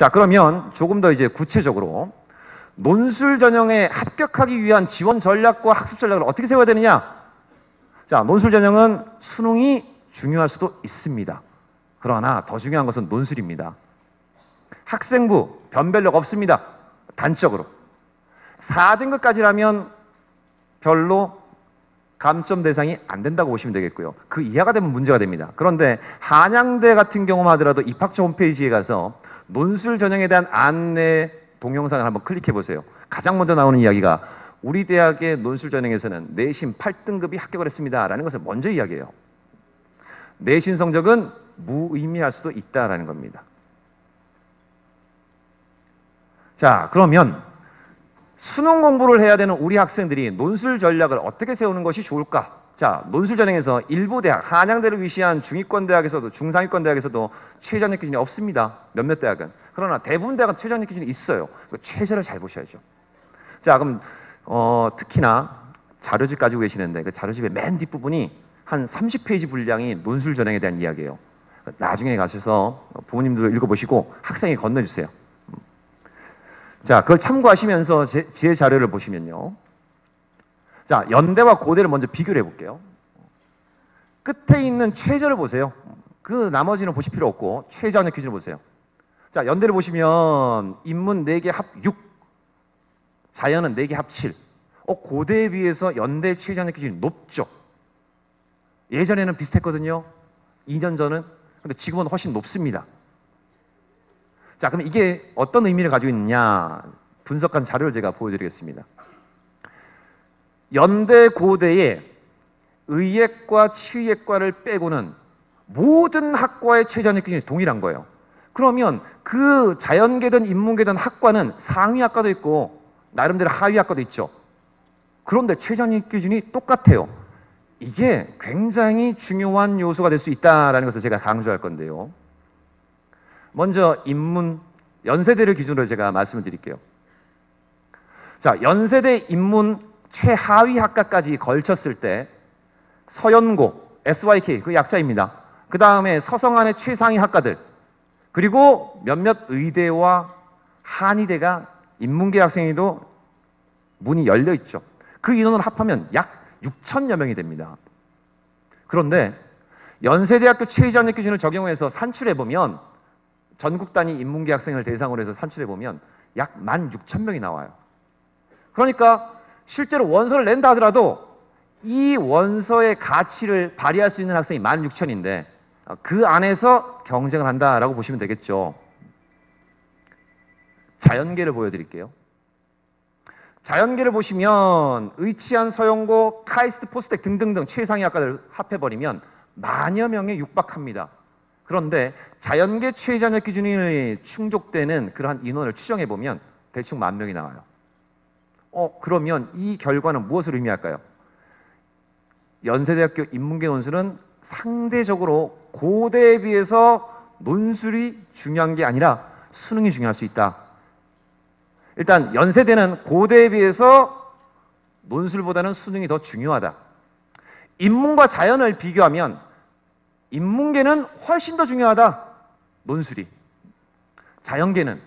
자, 그러면 조금 더 이제 구체적으로 논술 전형에 합격하기 위한 지원 전략과 학습 전략을 어떻게 세워야 되느냐? 자, 논술 전형은 수능이 중요할 수도 있습니다. 그러나 더 중요한 것은 논술입니다. 학생부 변별력 없습니다. 단적으로 4등급까지라면 별로 감점 대상이 안 된다고 보시면 되겠고요. 그 이하가 되면 문제가 됩니다. 그런데 한양대 같은 경우만 하더라도 입학처 홈페이지에 가서 논술 전형에 대한 안내 동영상을 한번 클릭해 보세요. 가장 먼저 나오는 이야기가 우리 대학의 논술 전형에서는 내신 8등급이 합격을 했습니다 라는 것을 먼저 이야기해요. 내신 성적은 무의미할 수도 있다라는 겁니다. 자, 그러면 수능 공부를 해야 되는 우리 학생들이 논술 전략을 어떻게 세우는 것이 좋을까? 자, 논술 전형에서 일부 대학, 한양대를 위시한 중위권 대학에서도 중상위권 대학에서도 최저학력 기준이 없습니다. 몇몇 대학은. 그러나 대부분 대학은 최저학력 기준이 있어요. 최저를 잘 보셔야죠. 자, 그럼 특히나 자료집 가지고 계시는데 그 자료집의 맨 뒷부분이 한 30페이지 분량이 논술 전형에 대한 이야기예요. 나중에 가셔서 부모님들 읽어보시고 학생에 건네주세요. 자, 그걸 참고하시면서 제 자료를 보시면요. 자, 연대와 고대를 먼저 비교를 해볼게요. 끝에 있는 최저를 보세요. 그 나머지는 보실 필요 없고 최저학력 기준을 보세요. 자, 연대를 보시면 인문 4개 합 6, 자연은 4개 합 7. 고대에 비해서 연대 최저학력 기준이 높죠. 예전에는 비슷했거든요. 2년 전은. 근데 지금은 훨씬 높습니다. 자, 그럼 이게 어떤 의미를 가지고 있느냐? 분석한 자료를 제가 보여드리겠습니다. 연대, 고대의 의예과 치의예과를 빼고는 모든 학과의 최저학력 기준이 동일한 거예요. 그러면 그 자연계든 인문계든 학과는 상위 학과도 있고 나름대로 하위 학과도 있죠. 그런데 최저학력 기준이 똑같아요. 이게 굉장히 중요한 요소가 될 수 있다는 것을 제가 강조할 건데요. 먼저 인문, 연세대를 기준으로 제가 말씀을 드릴게요. 자, 연세대 인문 최하위 학과까지 걸쳤을 때 서연고, SYK, 그 약자입니다. 그 다음에 서성안의 최상위 학과들, 그리고 몇몇 의대와 한의대가 인문계 학생회도 문이 열려 있죠. 그 인원을 합하면 약 6천여 명이 됩니다. 그런데 연세대학교 최저학력 기준을 적용해서 산출해보면 전국 단위 인문계 학생을 대상으로 해서 산출해보면 약 16,000명이 나와요. 그러니까 실제로 원서를 낸다 하더라도 이 원서의 가치를 발휘할 수 있는 학생이 16,000인데 그 안에서 경쟁을 한다라고 보시면 되겠죠. 자연계를 보여드릴게요. 자연계를 보시면 의치안, 서영고, 카이스트, 포스텍 등등등 최상위 학과를 합해버리면 만여 명에 육박합니다. 그런데 자연계 최저학력 기준이 충족되는 그러한 인원을 추정해보면 대충 10,000명이 나와요. 그러면 이 결과는 무엇을 의미할까요? 연세대학교 인문계 논술은 상대적으로 고대에 비해서 논술이 중요한 게 아니라 수능이 중요할 수 있다. 일단 연세대는 고대에 비해서 논술보다는 수능이 더 중요하다. 인문과 자연을 비교하면 인문계는 훨씬 더 중요하다. 논술이. 자연계는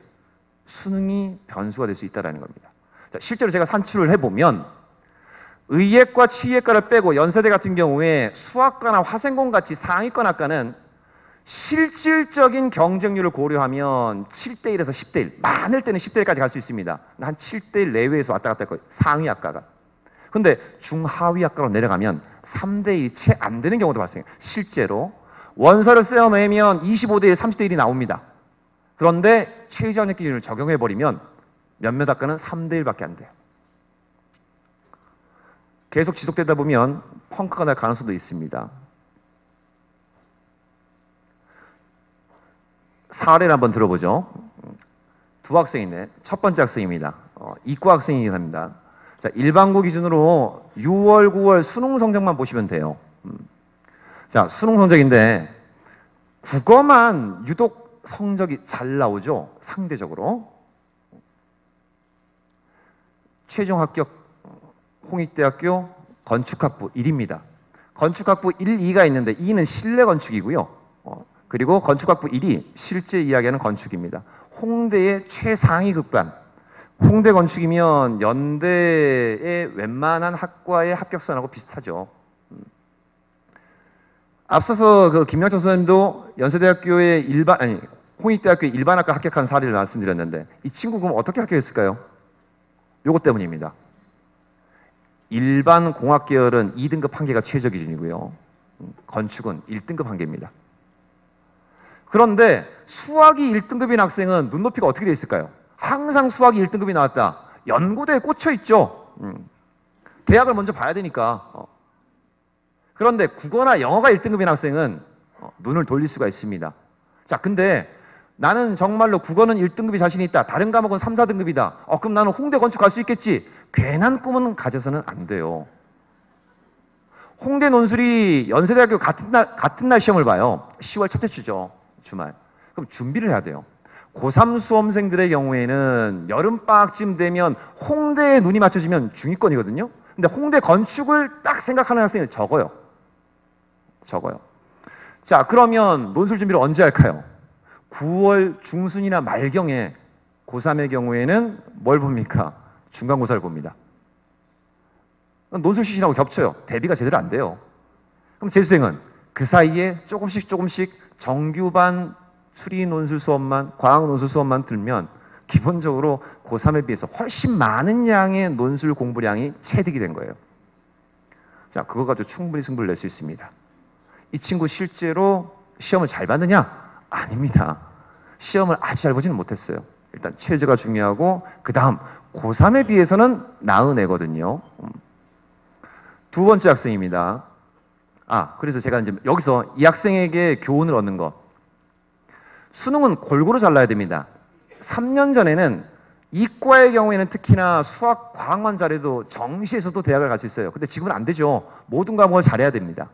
수능이 변수가 될 수 있다는 겁니다. 자, 실제로 제가 산출을 해보면 의예과 치의예과를 빼고 연세대 같은 경우에 수학과나 화생공 같이 상위권 학과는 실질적인 경쟁률을 고려하면 7대1에서 10대1, 많을 때는 10대1까지 갈 수 있습니다. 한 7대1 내외에서 왔다 갔다 할 거예요. 상위 학과가. 근데 중하위 학과로 내려가면 3대1이 채 안 되는 경우도 발생해요. 실제로 원서를 떼어내면 25대1, 30대1이 나옵니다. 그런데 최저학력 기준을 적용해버리면 몇몇 학과는 3대1밖에 안 돼요. 계속 지속되다 보면 펑크가 날 가능성도 있습니다. 사례를 한번 들어보죠. 두 학생인데 첫 번째 학생입니다. 이과 학생이긴 합니다. 자, 일반고 기준으로 6월, 9월 수능 성적만 보시면 돼요. 자, 수능 성적인데 국어만 유독 성적이 잘 나오죠. 상대적으로. 최종 합격 홍익대학교 건축학부 1입니다. 건축학부 1, 2가 있는데 2는 실내 건축이고요. 그리고 건축학부 1이 실제 이야기하는 건축입니다. 홍대의 최상위 극반, 홍대 건축이면 연대의 웬만한 학과의 합격선하고 비슷하죠. 앞서서 그 김영철 선생님도 연세대학교의 홍익대학교 일반학과 합격한 사례를 말씀드렸는데 이 친구 그럼 어떻게 합격했을까요? 요것 때문입니다. 일반 공학 계열은 2등급 한계가 최저 기준이고요. 건축은 1등급 한계입니다. 그런데 수학이 1등급인 학생은 눈높이가 어떻게 되어 있을까요? 항상 수학이 1등급이 나왔다. 연고대에 꽂혀 있죠. 대학을 먼저 봐야 되니까. 그런데 국어나 영어가 1등급인 학생은 눈을 돌릴 수가 있습니다. 자, 근데 나는 정말로 국어는 1등급이 자신이 있다. 다른 과목은 3, 4등급이다. 그럼 나는 홍대 건축 갈 수 있겠지. 괜한 꿈은 가져서는 안 돼요. 홍대 논술이 연세대학교 같은 날 시험을 봐요. 10월 첫째 주죠. 주말. 그럼 준비를 해야 돼요. 고3 수험생들의 경우에는 여름방학쯤 되면 홍대에 눈이 맞춰지면 중위권이거든요. 근데 홍대 건축을 딱 생각하는 학생은 적어요. 자, 그러면 논술 준비를 언제 할까요? 9월 중순이나 말경에 고3의 경우에는 뭘 봅니까? 중간고사를 봅니다. 논술 시즌하고 겹쳐요. 대비가 제대로 안 돼요. 그럼 재수생은 그 사이에 조금씩 정규반 수리 논술 수업만, 과학 논술 수업만 들면 기본적으로 고3에 비해서 훨씬 많은 양의 논술 공부량이 체득이 된 거예요. 자, 그거 가지고 충분히 승부를 낼 수 있습니다. 이 친구 실제로 시험을 잘 봤느냐? 아닙니다. 시험을 아주 잘 보지는 못했어요. 일단 최저가 중요하고 그 다음 고3에 비해서는 나은 애거든요. 두 번째 학생입니다. 그래서 제가 이제 여기서 이 학생에게 교훈을 얻는 것. 수능은 골고루 잘라야 됩니다. 3년 전에는 이과의 경우에는 특히나 수학, 과학만 잘해도 정시에서도 대학을 갈 수 있어요. 근데 지금은 안 되죠. 모든 과목을 잘해야 됩니다.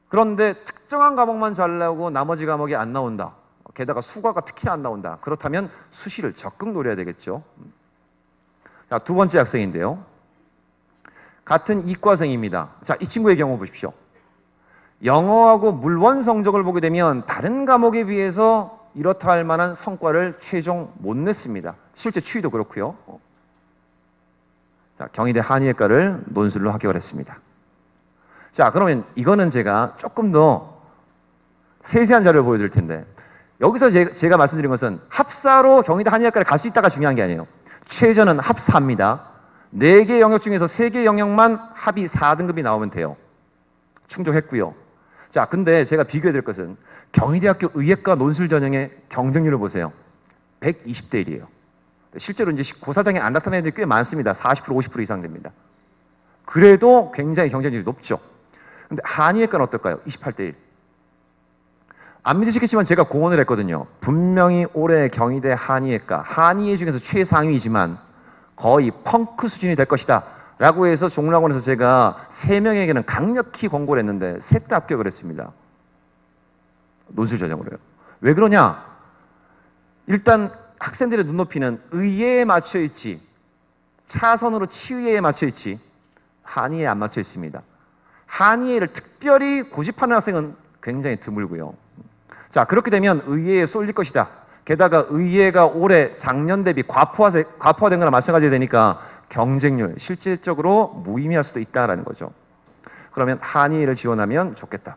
그런데 특정한 과목만 잘나오고 나머지 과목이 안 나온다. 게다가 수과가 특히나 안 나온다. 그렇다면 수시를 적극 노려야 되겠죠. 자, 두 번째 학생인데요. 같은 이과생입니다. 자, 이 친구의 경우 보십시오. 영어하고 물원 성적을 보게 되면 다른 과목에 비해서 이렇다 할 만한 성과를 최종 못 냈습니다. 실제 추이도 그렇고요. 자, 경희대 한의학과를 논술로 합격을 했습니다. 자, 그러면 이거는 제가 조금 더 세세한 자료를 보여드릴 텐데 여기서 제가 말씀드린 것은 합사로 경희대 한의학과를 갈 수 있다가 중요한 게 아니에요. 최저는 합사입니다. 4개 영역 중에서 3개 영역만 합이 4등급이 나오면 돼요. 충족했고요. 자, 근데 제가 비교해 드릴 것은 경희대학교 의예과 논술 전형의 경쟁률을 보세요. 120대 1이에요. 실제로 이제 고사장에 안 나타나는 애들이 꽤 많습니다. 40%, 50% 이상 됩니다. 그래도 굉장히 경쟁률이 높죠. 근데 한의예과는 어떨까요? 28대 1. 안 믿으시겠지만 제가 공언을 했거든요. 분명히 올해 경희대 한의예과, 한의예 중에서 최상위이지만 거의 펑크 수준이 될 것이다 라고 해서 종락원에서 제가 3명에게는 강력히 권고를 했는데 셋 다 합격을 했습니다. 논술 전형으로요. 왜 그러냐? 일단 학생들의 눈높이는 의예에 맞춰 있지 차선으로 치의에 맞춰 있지 한의에 안 맞춰 있습니다. 한의를 특별히 고집하는 학생은 굉장히 드물고요. 자, 그렇게 되면 의예에 쏠릴 것이다. 게다가 의예가 올해 작년 대비 과포화된 거나 마찬가지 되니까 경쟁률, 실질적으로 무의미할 수도 있다라는 거죠. 그러면 한의를 지원하면 좋겠다.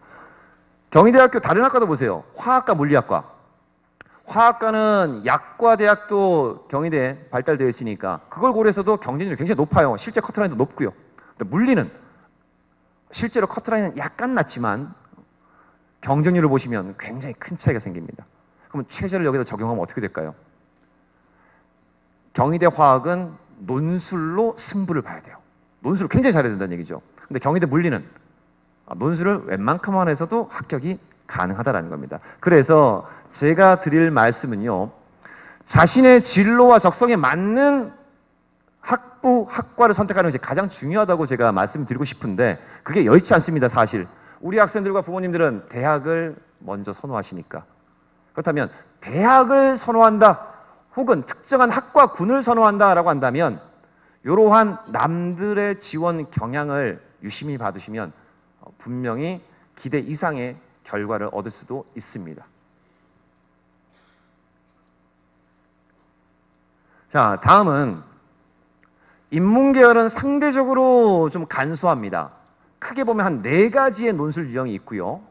경희대학교 다른 학과도 보세요. 화학과, 물리학과. 화학과는 약과대학도 경희대에 발달되어 있으니까 그걸 고려해서도 경쟁률이 굉장히 높아요. 실제 커트라인도 높고요. 근데 물리는 실제로 커트라인은 약간 낮지만 경쟁률을 보시면 굉장히 큰 차이가 생깁니다. 그러면 최저를 여기다 적용하면 어떻게 될까요? 경희대 화학은 논술로 승부를 봐야 돼요. 논술을 굉장히 잘해야 된다는 얘기죠. 근데 경희대 물리는 논술을 웬만큼만 해서도 합격이 가능하다는 겁니다. 그래서 제가 드릴 말씀은요. 자신의 진로와 적성에 맞는 학과를 선택하는 것이 가장 중요하다고 제가 말씀드리고 싶은데 그게 여의치 않습니다. 사실. 우리 학생들과 부모님들은 대학을 먼저 선호하시니까. 그렇다면 대학을 선호한다 혹은 특정한 학과군을 선호한다라고 한다면 이러한 남들의 지원 경향을 유심히 받으시면 분명히 기대 이상의 결과를 얻을 수도 있습니다. 자, 다음은 인문계열은 상대적으로 좀 간소합니다. 크게 보면 한 4가지의 논술 유형이 있고요.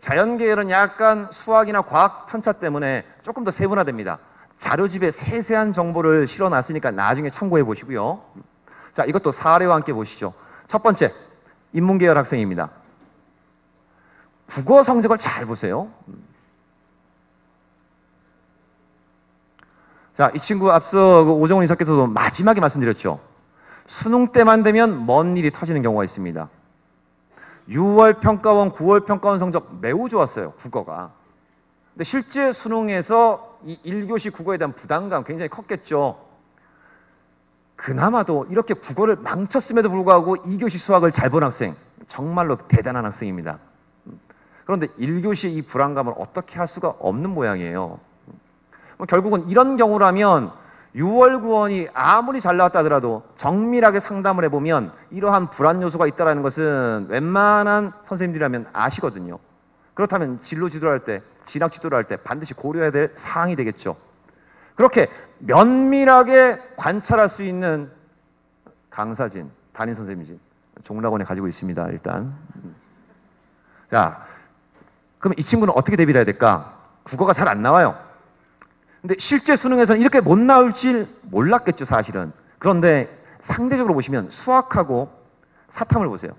자연계열은 약간 수학이나 과학 편차 때문에 조금 더 세분화됩니다. 자료집에 세세한 정보를 실어놨으니까 나중에 참고해 보시고요. 자, 이것도 사례와 함께 보시죠. 첫 번째, 인문계열 학생입니다. 국어 성적을 잘 보세요. 자, 이 친구 앞서 오정훈 이사께서도 마지막에 말씀드렸죠. 수능 때만 되면 먼 일이 터지는 경우가 있습니다. 6월 평가원, 9월 평가원 성적 매우 좋았어요, 국어가. 근데 실제 수능에서 이 1교시 국어에 대한 부담감 굉장히 컸겠죠. 그나마도 이렇게 국어를 망쳤음에도 불구하고 2교시 수학을 잘 본 학생, 정말로 대단한 학생입니다. 그런데 1교시 이 불안감을 어떻게 할 수가 없는 모양이에요. 결국은 이런 경우라면 6월 구원이 아무리 잘 나왔다 하더라도 정밀하게 상담을 해보면 이러한 불안 요소가 있다는 것은 웬만한 선생님들이라면 아시거든요. 그렇다면 진로 지도를 할 때, 진학 지도를 할 때 반드시 고려해야 될 사항이 되겠죠. 그렇게 면밀하게 관찰할 수 있는 강사진, 담임 선생님이진 종락원에 가지고 있습니다, 일단. 자, 그럼 이 친구는 어떻게 대비를 해야 될까? 국어가 잘 안 나와요. 근데 실제 수능에서는 이렇게 못 나올 줄 몰랐겠죠, 사실은. 그런데 상대적으로 보시면 수학하고 사탐을 보세요.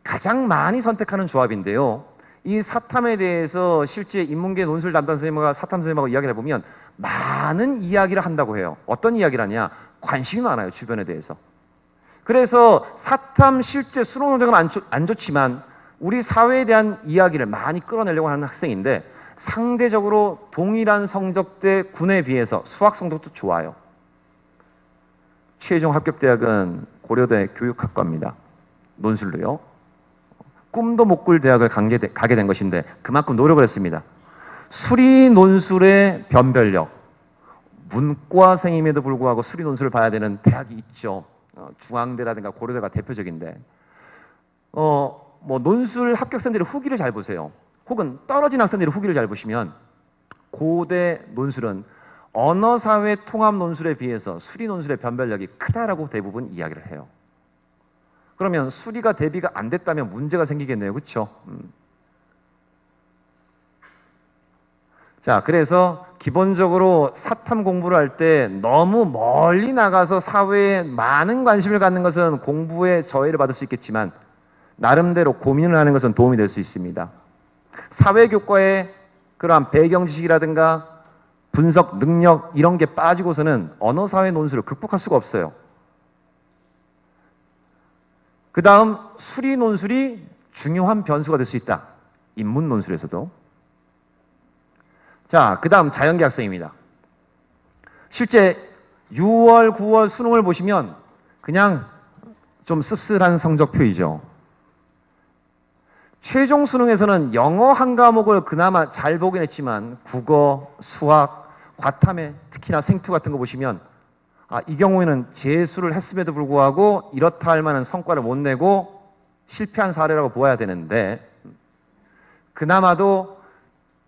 가장 많이 선택하는 조합인데요. 이 사탐에 대해서 실제 인문계 논술 담당 선생님과 사탐 선생님하고 이야기를 해보면 많은 이야기를 한다고 해요. 어떤 이야기를 하냐? 관심이 많아요, 주변에 대해서. 그래서 사탐 실제 수능 성적은 안 좋지만 우리 사회에 대한 이야기를 많이 끌어내려고 하는 학생인데 상대적으로 동일한 성적대 군에 비해서 수학 성적도 좋아요. 최종 합격대학은 고려대 교육학과입니다. 논술로요. 꿈도 못 꿀 대학을 가게 된 것인데 그만큼 노력을 했습니다. 수리 논술의 변별력, 문과생임에도 불구하고 수리 논술을 봐야 되는 대학이 있죠. 중앙대라든가 고려대가 대표적인데 뭐 논술 합격생들의 후기를 잘 보세요. 혹은 떨어진 학생들의 후기를 잘 보시면 고대 논술은 언어사회 통합 논술에 비해서 수리 논술의 변별력이 크다라고 대부분 이야기를 해요. 그러면 수리가 대비가 안 됐다면 문제가 생기겠네요. 그렇죠? 자, 그래서 기본적으로 사탐 공부를 할 때 너무 멀리 나가서 사회에 많은 관심을 갖는 것은 공부에 저해를 받을 수 있겠지만 나름대로 고민을 하는 것은 도움이 될 수 있습니다. 사회교과의 그러한 배경 지식이라든가 분석 능력 이런 게 빠지고서는 언어사회 논술을 극복할 수가 없어요. 그 다음 수리 논술이 중요한 변수가 될 수 있다. 인문 논술에서도. 자, 그 다음 자연계 학생입니다. 실제 6월, 9월 수능을 보시면 그냥 좀 씁쓸한 성적표이죠. 최종 수능에서는 영어 한 과목을 그나마 잘 보긴 했지만 국어, 수학, 과탐에 특히나 생투 같은 거 보시면 이 경우에는 재수를 했음에도 불구하고 이렇다 할 만한 성과를 못 내고 실패한 사례라고 보아야 되는데 그나마도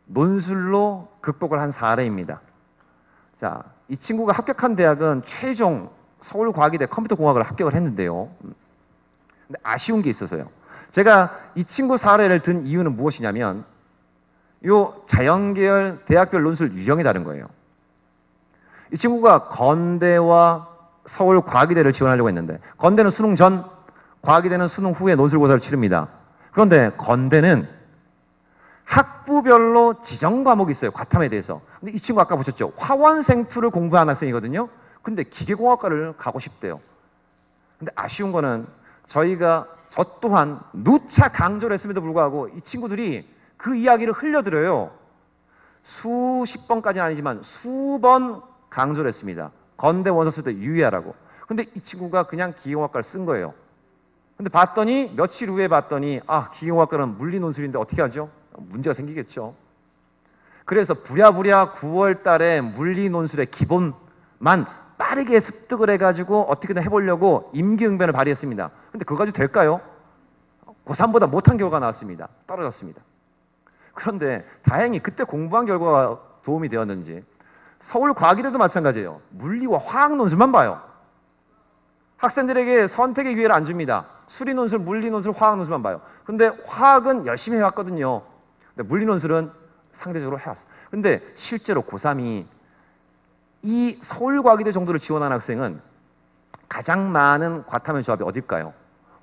논술로 극복을 한 사례입니다. 자, 이 친구가 합격한 대학은 최종 서울과기대 컴퓨터공학을 합격을 했는데요. 근데 아쉬운 게 있어서요. 제가 이 친구 사례를 든 이유는 무엇이냐면 요 자연계열 대학별 논술 유형이 다른 거예요. 이 친구가 건대와 서울과기대를 지원하려고 했는데 건대는 수능 전, 과기대는 수능 후에 논술고사를 치릅니다. 그런데 건대는 학부별로 지정 과목이 있어요. 과탐에 대해서. 근데 이 친구 아까 보셨죠? 화원생투를 공부한 학생이거든요. 근데 기계공학과를 가고 싶대요. 근데 아쉬운 거는 저 또한 누차 강조를 했음에도 불구하고 이 친구들이 그 이야기를 흘려들어요. 수십 번까지는 아니지만 수번 강조를 했습니다. 건대 원서 쓸 때 유의하라고. 근데 이 친구가 그냥 기계공학과를 쓴 거예요. 근데 봤더니 며칠 후에 봤더니 기계공학과는 물리 논술인데 어떻게 하죠? 문제가 생기겠죠. 그래서 부랴부랴 9월 달에 물리 논술의 기본만 빠르게 습득을 해가지고 어떻게든 해보려고 임기응변을 발휘했습니다. 근데 그거 가지고 될까요? 고3보다 못한 결과가 나왔습니다. 떨어졌습니다. 그런데 다행히 그때 공부한 결과가 도움이 되었는지 서울과학의대도 마찬가지예요. 물리와 화학 논술만 봐요. 학생들에게 선택의 기회를 안 줍니다. 수리 논술, 물리 논술, 화학 논술만 봐요. 근데 화학은 열심히 해왔거든요. 근데 물리 논술은 상대적으로 해왔어요. 근데 실제로 고3이 이 서울과학의대 정도를 지원한 학생은 가장 많은 과탐의 조합이 어딜까요?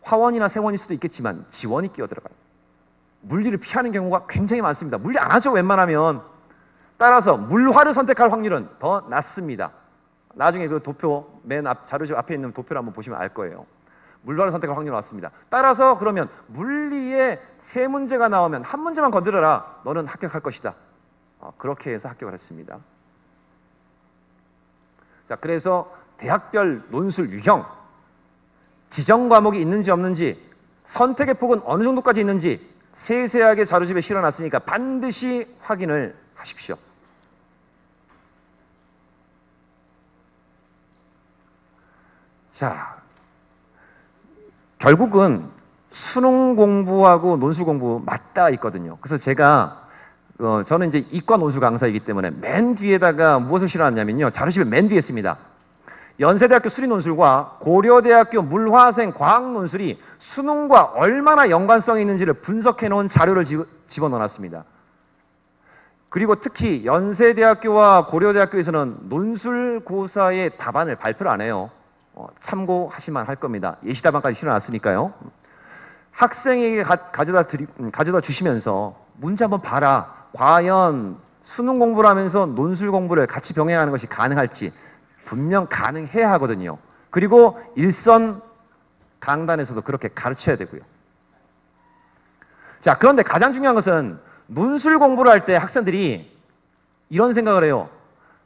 화원이나 생원일 수도 있겠지만 지원이 끼어들어가요. 물리를 피하는 경우가 굉장히 많습니다. 물리 안 하죠, 웬만하면. 따라서 물화를 선택할 확률은 더 낮습니다. 나중에 그 도표 맨 앞 자료집 앞에 있는 도표를 한번 보시면 알 거예요. 물화를 선택할 확률이 낮습니다. 따라서 그러면 물리에 세 문제가 나오면 한 문제만 건드려라. 너는 합격할 것이다. 그렇게 해서 합격을 했습니다. 자, 그래서 대학별 논술 유형, 지정 과목이 있는지 없는지, 선택의 폭은 어느 정도까지 있는지 세세하게 자료집에 실어놨으니까 반드시 확인을 하십시오. 자, 결국은 수능 공부하고 논술 공부 맞닿아 있거든요. 그래서 제가 저는 이제 이과 논술 강사이기 때문에 맨 뒤에다가 무엇을 실어놨냐면요, 자료집에 맨 뒤에 있습니다. 연세대학교 수리논술과 고려대학교 물화생 과학논술이 수능과 얼마나 연관성이 있는지를 분석해 놓은 자료를 집어넣어놨습니다. 그리고 특히 연세대학교와 고려대학교에서는 논술고사의 답안을 발표를 안 해요. 참고하실 만할 겁니다. 예시답안까지 실어놨으니까요. 학생에게 가져다 주시면서 문제 한번 봐라. 과연 수능 공부를 하면서 논술 공부를 같이 병행하는 것이 가능할지 분명 가능해야 하거든요. 그리고 일선 강단에서도 그렇게 가르쳐야 되고요. 자, 그런데 가장 중요한 것은 논술 공부를 할 때 학생들이 이런 생각을 해요.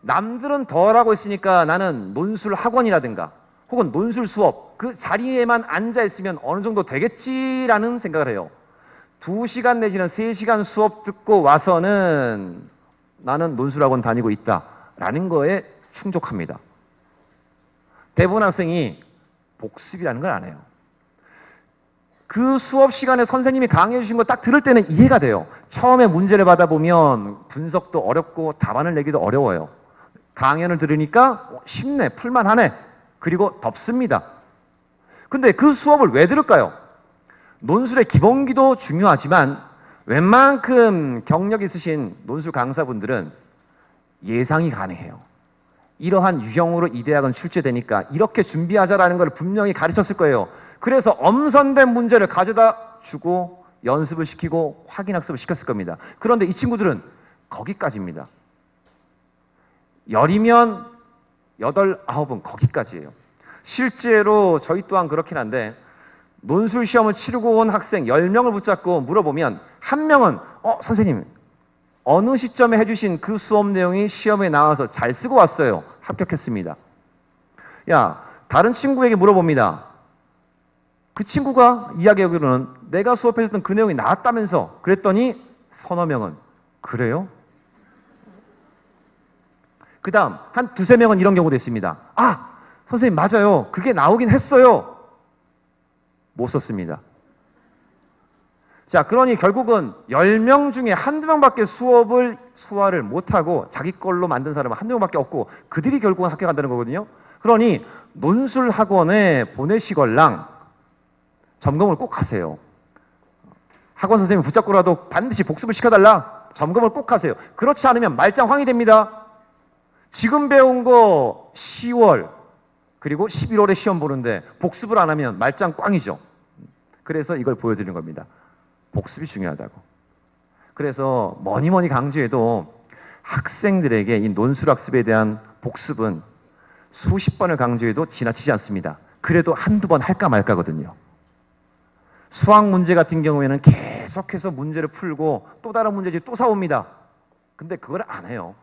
남들은 덜 하고 있으니까 나는 논술 학원이라든가 혹은 논술 수업 그 자리에만 앉아 있으면 어느 정도 되겠지라는 생각을 해요. 2시간 내지는 3시간 수업 듣고 와서는 나는 논술 학원 다니고 있다라는 거에 충족합니다. 대부분 학생이 복습이라는 걸 안 해요. 그 수업 시간에 선생님이 강의해 주신 거 딱 들을 때는 이해가 돼요. 처음에 문제를 받아보면 분석도 어렵고 답안을 내기도 어려워요. 강연을 들으니까 쉽네, 풀만하네, 그리고 덥습니다. 근데 그 수업을 왜 들을까요? 논술의 기본기도 중요하지만 웬만큼 경력 있으신 논술 강사분들은 예상이 가능해요. 이러한 유형으로 이 대학은 출제되니까 이렇게 준비하자라는 걸 분명히 가르쳤을 거예요. 그래서 엄선된 문제를 가져다 주고 연습을 시키고 확인학습을 시켰을 겁니다. 그런데 이 친구들은 거기까지입니다. 10이면 8, 9은 거기까지예요. 실제로 저희 또한 그렇긴 한데 논술 시험을 치르고 온 학생 10명을 붙잡고 물어보면 한 명은 선생님 어느 시점에 해주신 그 수업 내용이 시험에 나와서 잘 쓰고 왔어요. 합격했습니다. 야, 다른 친구에게 물어봅니다. 그 친구가 이야기하기로는 내가 수업해줬던 그 내용이 나왔다면서. 그랬더니 서너 명은 그래요? 그 다음 한 두세 명은 이런 경우도 있습니다. 아, 선생님 맞아요. 그게 나오긴 했어요. 못 썼습니다. 자, 그러니 결국은 10명 중에 한두 명밖에 수업을 소화를 못하고 자기 걸로 만든 사람은 한두 명밖에 없고 그들이 결국은 합격한다는 거거든요. 그러니 논술 학원에 보내시걸랑 점검을 꼭 하세요. 학원 선생님 붙잡고라도 반드시 복습을 시켜달라. 점검을 꼭 하세요. 그렇지 않으면 말짱황이 됩니다. 지금 배운 거 10월 그리고 11월에 시험 보는데 복습을 안 하면 말짱 꽝이죠. 그래서 이걸 보여드리는 겁니다. 복습이 중요하다고. 그래서 뭐니 강조해도 학생들에게 이 논술학습에 대한 복습은 수십 번을 강조해도 지나치지 않습니다. 그래도 한두 번 할까 말까거든요. 수학 문제 같은 경우에는 계속해서 문제를 풀고 또 다른 문제집 또 사옵니다. 근데 그걸 안 해요.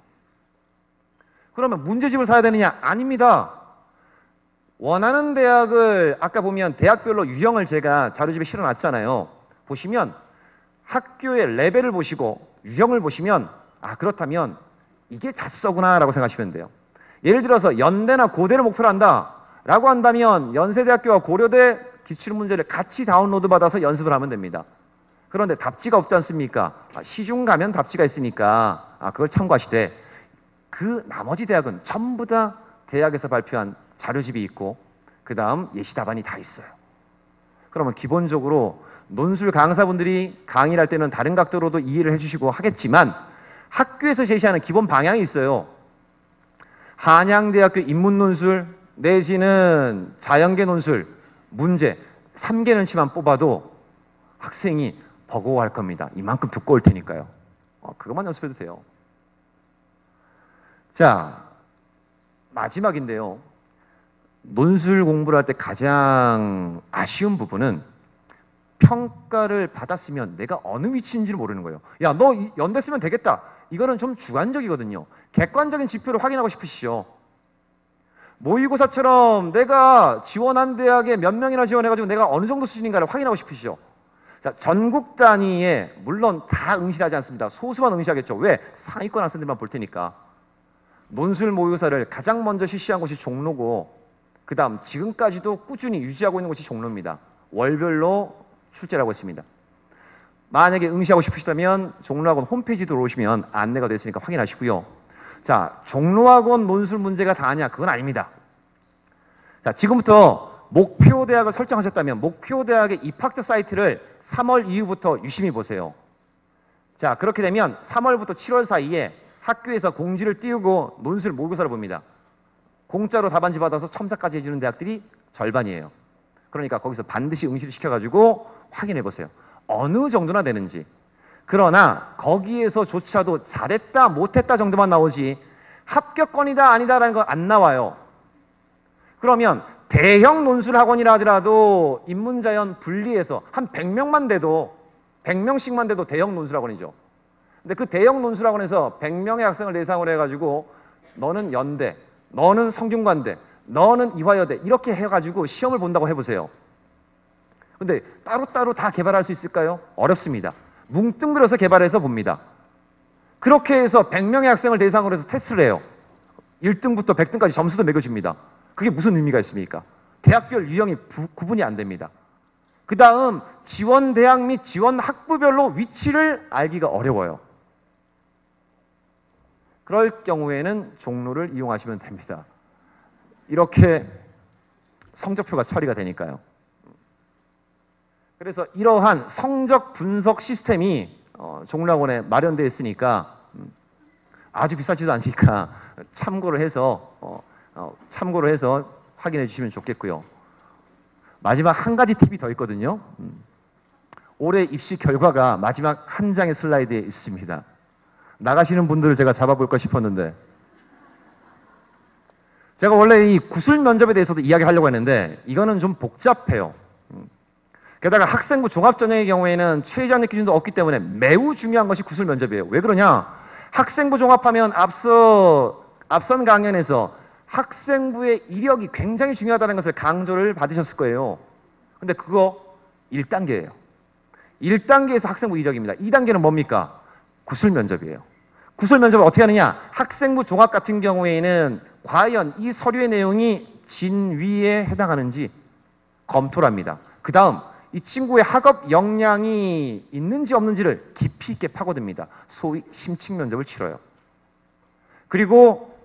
그러면 문제집을 사야 되느냐? 아닙니다. 원하는 대학을 아까 보면 대학별로 유형을 제가 자료집에 실어놨잖아요. 보시면 학교의 레벨을 보시고 유형을 보시면 아, 그렇다면 이게 자습서구나 라고 생각하시면 돼요. 예를 들어서 연대나 고대를 목표로 한다 라고 한다면 연세대학교와 고려대 기출문제를 같이 다운로드 받아서 연습을 하면 됩니다. 그런데 답지가 없지 않습니까? 시중 가면 답지가 있으니까 그걸 참고하시되 그 나머지 대학은 전부 다 대학에서 발표한 자료집이 있고 그 다음 예시 답안이 다 있어요. 그러면 기본적으로 논술 강사분들이 강의를 할 때는 다른 각도로도 이해를 해주시고 하겠지만 학교에서 제시하는 기본 방향이 있어요. 한양대학교 인문논술 내지는 자연계 논술 문제 3개는치만 뽑아도 학생이 버거워할 겁니다. 이만큼 두꺼울 테니까요. 그것만 연습해도 돼요. 자, 마지막인데요. 논술 공부를 할 때 가장 아쉬운 부분은 평가를 받았으면 내가 어느 위치인지를 모르는 거예요. 야, 너 연대 쓰면 되겠다. 이거는 좀 주관적이거든요. 객관적인 지표를 확인하고 싶으시죠. 모의고사처럼 내가 지원한 대학에 몇 명이나 지원해가지고 내가 어느 정도 수준인가를 확인하고 싶으시죠. 자, 전국 단위에 물론 다 응시하지 않습니다. 소수만 응시하겠죠. 왜? 상위권 학생들만 볼 테니까. 논술 모의고사를 가장 먼저 실시한 곳이 종로고 그 다음 지금까지도 꾸준히 유지하고 있는 곳이 종로입니다. 월별로 출제를 하고 있습니다. 만약에 응시하고 싶으시다면 종로학원 홈페이지 들어오시면 안내가 됐으니까 확인하시고요. 자, 종로학원 논술 문제가 다냐? 그건 아닙니다. 자, 지금부터 목표 대학을 설정하셨다면 목표 대학의 입학처 사이트를 3월 이후부터 유심히 보세요. 자, 그렇게 되면 3월부터 7월 사이에 학교에서 공지를 띄우고 논술 모의고사를 봅니다. 공짜로 답안지 받아서 첨삭까지 해주는 대학들이 절반이에요. 그러니까 거기서 반드시 응시를 시켜가지고 확인해 보세요. 어느 정도나 되는지. 그러나 거기에서조차도 잘했다 못했다 정도만 나오지 합격권이다 아니다라는 건 안 나와요. 그러면 대형 논술 학원이라 하더라도 인문자연 분리해서 한 100명만 돼도 100명씩만 돼도 대형 논술 학원이죠. 근데 그 대형 논술 학원에서 100명의 학생을 대상으로 해가지고 너는 연대, 너는 성균관대, 너는 이화여대 이렇게 해가지고 시험을 본다고 해보세요. 근데 따로따로 다 개발할 수 있을까요? 어렵습니다. 뭉뚱그려서 개발해서 봅니다. 그렇게 해서 100명의 학생을 대상으로 해서 테스트를 해요. 1등부터 100등까지 점수도 매겨줍니다. 그게 무슨 의미가 있습니까? 대학별 유형이 구분이 안 됩니다. 그 다음 지원 대학 및 지원 학부별로 위치를 알기가 어려워요. 그럴 경우에는 종로를 이용하시면 됩니다. 이렇게 성적표가 처리가 되니까요. 그래서 이러한 성적 분석 시스템이 종로학원에 마련되어 있으니까 아주 비싸지도 않으니까 참고를 해서 확인해 주시면 좋겠고요. 마지막 한 가지 팁이 더 있거든요. 올해 입시 결과가 마지막 한 장의 슬라이드에 있습니다. 나가시는 분들을 제가 잡아볼까 싶었는데 제가 원래 이 구술 면접에 대해서도 이야기하려고 했는데 이거는 좀 복잡해요. 게다가 학생부 종합전형의 경우에는 최저학력 기준도 없기 때문에 매우 중요한 것이 구술 면접이에요. 왜 그러냐? 학생부 종합하면 앞선 강연에서 학생부의 이력이 굉장히 중요하다는 것을 강조를 받으셨을 거예요. 근데 그거 1단계예요. 1단계에서 학생부 이력입니다. 2단계는 뭡니까? 구술 면접이에요. 구술 면접을 어떻게 하느냐? 학생부 종합 같은 경우에는 과연 이 서류의 내용이 진위에 해당하는지 검토를 합니다. 그 다음 이 친구의 학업 역량이 있는지 없는지를 깊이 있게 파고듭니다. 소위 심층 면접을 치러요. 그리고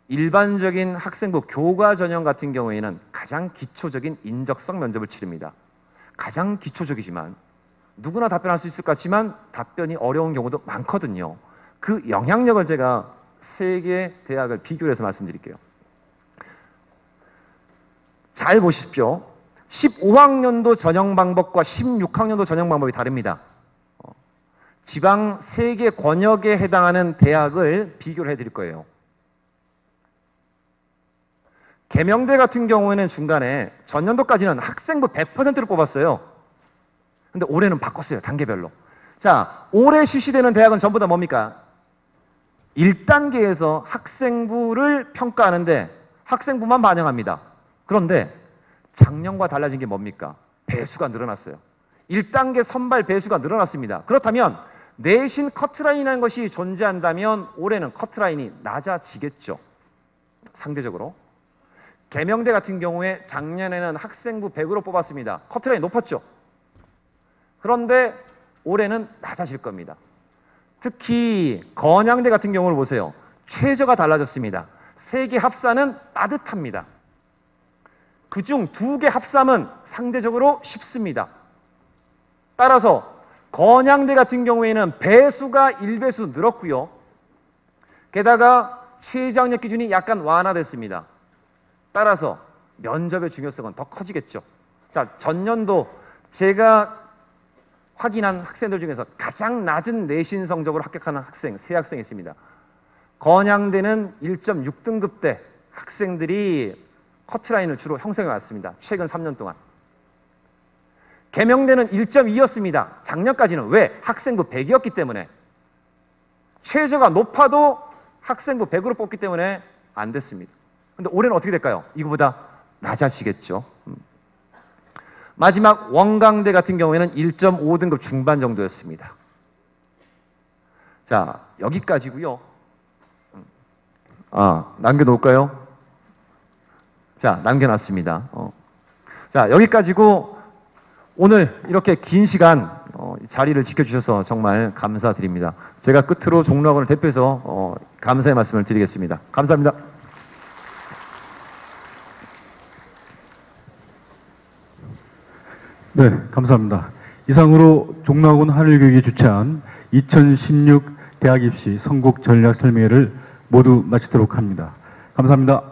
일반적인 학생부 교과 전형 같은 경우에는 가장 기초적인 인적성 면접을 치릅니다. 가장 기초적이지만 누구나 답변할 수 있을 것 같지만 답변이 어려운 경우도 많거든요. 그 영향력을 제가 3개 대학을 비교해서 말씀드릴게요. 잘 보십시오. 15학년도 전형 방법과 16학년도 전형 방법이 다릅니다. 지방 3개 권역에 해당하는 대학을 비교를 해드릴 거예요. 계명대 같은 경우에는 중간에 전년도까지는 학생부 100%를 뽑았어요. 근데 올해는 바꿨어요. 단계별로. 자, 올해 실시되는 대학은 전부 다 뭡니까? 1단계에서 학생부를 평가하는데 학생부만 반영합니다. 그런데 작년과 달라진 게 뭡니까? 배수가 늘어났어요. 1단계 선발 배수가 늘어났습니다. 그렇다면 내신 커트라인이라는 것이 존재한다면 올해는 커트라인이 낮아지겠죠. 상대적으로. 계명대 같은 경우에 작년에는 학생부 100으로 뽑았습니다. 커트라인이 높았죠. 그런데 올해는 낮아질 겁니다. 특히 건양대 같은 경우를 보세요. 최저가 달라졌습니다. 3개 합산은 따뜻합니다. 그중 2개 합산은 상대적으로 쉽습니다. 따라서 건양대 같은 경우에는 배수가 1배수 늘었고요. 게다가 최저학력 기준이 약간 완화됐습니다. 따라서 면접의 중요성은 더 커지겠죠. 자, 전년도 제가 확인한 학생들 중에서 가장 낮은 내신 성적으로 합격하는 학생, 3학생이 있습니다. 건양대는 1.6등급대 학생들이 커트라인을 주로 형성해 왔습니다. 최근 3년 동안. 계명대는 1.2였습니다. 작년까지는. 왜? 학생부 100이었기 때문에. 최저가 높아도 학생부 100으로 뽑기 때문에 안 됐습니다. 근데 올해는 어떻게 될까요? 이거보다 낮아지겠죠. 마지막 원광대 같은 경우에는 1.5등급 중반 정도였습니다. 자, 여기까지고요. 남겨놓을까요? 자, 남겨놨습니다. 자, 여기까지고 오늘 이렇게 긴 시간 자리를 지켜주셔서 정말 감사드립니다. 제가 끝으로 종로학원을 대표해서 감사의 말씀을 드리겠습니다. 감사합니다. 네, 감사합니다. 이상으로 종로학원 하늘교육이 주최한 2016 대학 입시 선곡 전략 설명회를 모두 마치도록 합니다. 감사합니다.